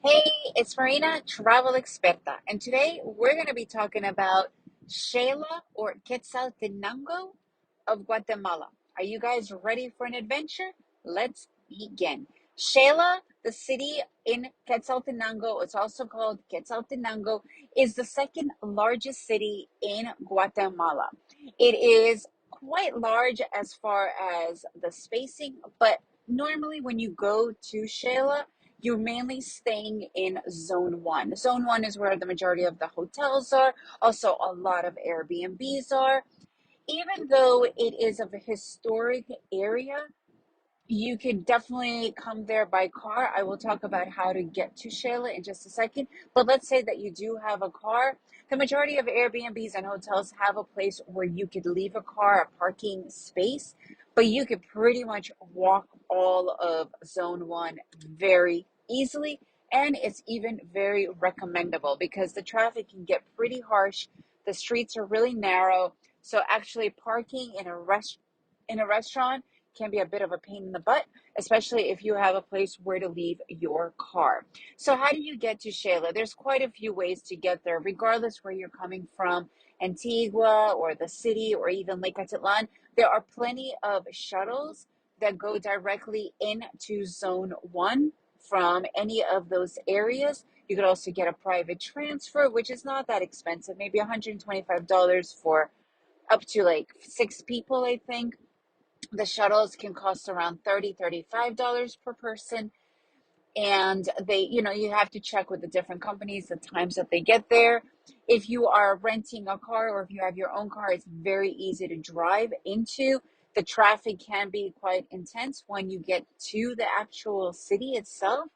Hey, it's Marina, travel experta, and today we're going to be talking about Xela or Quetzaltenango of Guatemala. Are you guys ready for an adventure? Let's begin. Xela, the city in Quetzaltenango, it's also called Quetzaltenango, is the second largest city in Guatemala. It is quite large as far as the spacing, but normally when you go to Xela, you're mainly staying in zone one. Zone one is where the majority of the hotels are. Also, a lot of Airbnbs are. Even though it is of a historic area, you can definitely come there by car. I will talk about how to get to Shayla in just a second. But let's say that you do have a car. The majority of Airbnbs and hotels have a place where you could leave a car, a parking space, but you could pretty much walk all of zone one very easily. And it's even very recommendable because the traffic can get pretty harsh. The streets are really narrow. So actually parking in a restaurant can be a bit of a pain in the butt, especially if you have a place where to leave your car. So, how do you get to Shayla? There's quite a few ways to get there, regardless where you're coming from, Antigua or the city or even Lake Atitlan. There are plenty of shuttles that go directly into Zone 1 from any of those areas. You could also get a private transfer, which is not that expensive, maybe $125 for up to like 6 people, I think. The shuttles can cost around $35 per person. And you have to check with the different companies the times that they get there. If you are renting a car or if you have your own car, it's very easy to drive into. The traffic can be quite intense when you get to the actual city itself.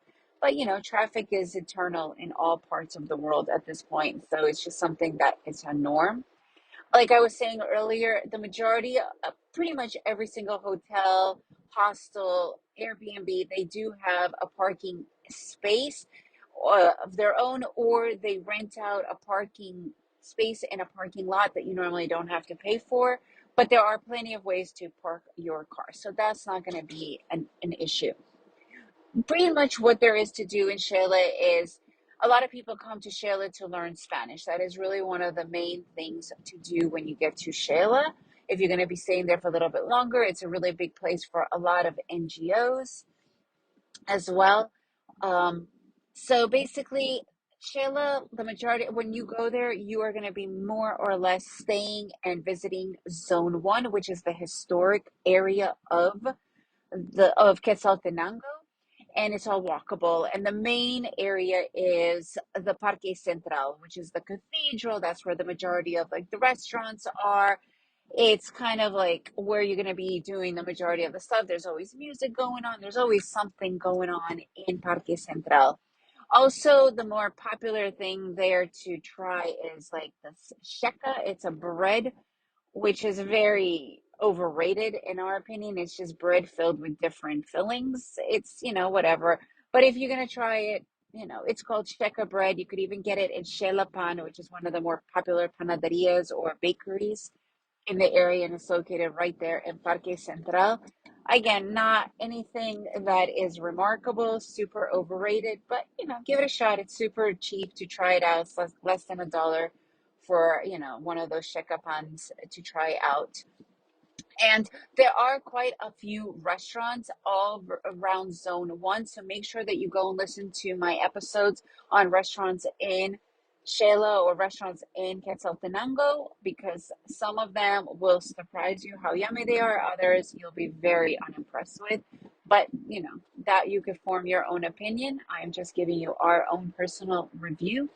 But traffic is eternal in all parts of the world at this point. So it's just something that is a norm. Like I was saying earlier, the majority, pretty much every single hotel, hostel, Airbnb, they do have a parking space of their own, or they rent out a parking space in a parking lot that you normally don't have to pay for. But there are plenty of ways to park your car. So that's not going to be an issue. Pretty much what there is to do in Chile is a lot of people come to Chile to learn Spanish. That is really one of the main things to do when you get to Chile. If you're going to be staying there for a little bit longer, it's a really big place for a lot of NGOs as well. Um, so basically, Chile, the majority, when you go there, you are going to be more or less staying and visiting Zone 1, which is the historic area of Quetzaltenango, and it's all walkable. And the main area is the Parque Central, which is the cathedral. That's where the majority of like the restaurants are. It's kind of like where you're going to be doing the majority of the stuff. There's always music going on. There's always something going on in Parque Central. Also, the more popular thing there to try is like the sheka. It's a bread which is very overrated in our opinion. It's just bread filled with different fillings. It's, whatever. But if you're going to try it, it's called checa bread. You could even get it in Xelapan, which is one of the more popular panaderias or bakeries in the area, and it's located right there in Parque Central. Again, not anything that is remarkable, super overrated, but give it a shot. It's super cheap to try it out. It's less than $1 for one of those sheka pans to try out. And there are quite a few restaurants all around Zone 1. So make sure that you go and listen to my episodes on restaurants in Shela or restaurants in Quetzaltenango because some of them will surprise you how yummy they are. Others you'll be very unimpressed with. But, that you could form your own opinion. I'm just giving you our own personal review.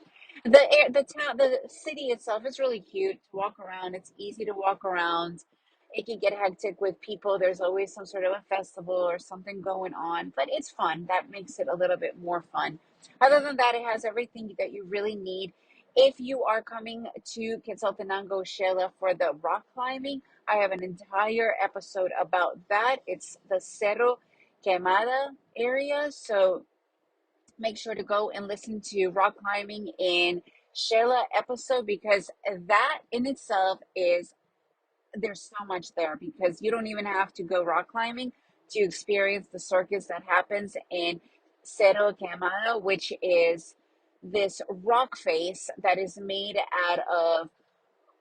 The city itself is really cute to walk around. It's easy to walk around. It can get hectic with people. There's always some sort of a festival or something going on, but it's fun. That makes it a little bit more fun. Other than that, it has everything that you really need. If you are coming to Quetzaltenango, Xela for the rock climbing, I have an entire episode about that. It's the Cerro Quemada area. So make sure to go and listen to rock climbing in Shayla episode because that in itself is there's so much there because you don't even have to go rock climbing to experience the circus that happens in Cerro Quemado, which is this rock face that is made out of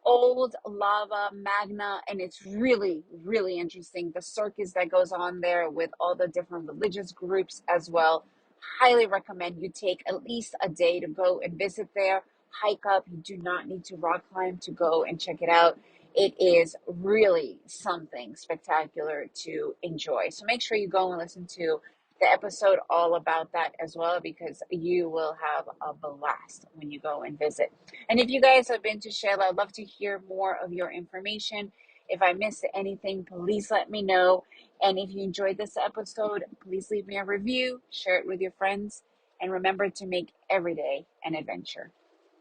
old lava magna, and it's really, really interesting. The circus that goes on there with all the different religious groups as well. Highly recommend you take at least a day to go and visit there, hike up. You do not need to rock climb to go and check it out. It is really something spectacular to enjoy. So make sure you go and listen to the episode all about that as well, because you will have a blast when you go and visit. And if you guys have been to Xela, I'd love to hear more of your information. If I missed anything, please let me know. And if you enjoyed this episode, please leave me a review, share it with your friends, and remember to make every day an adventure.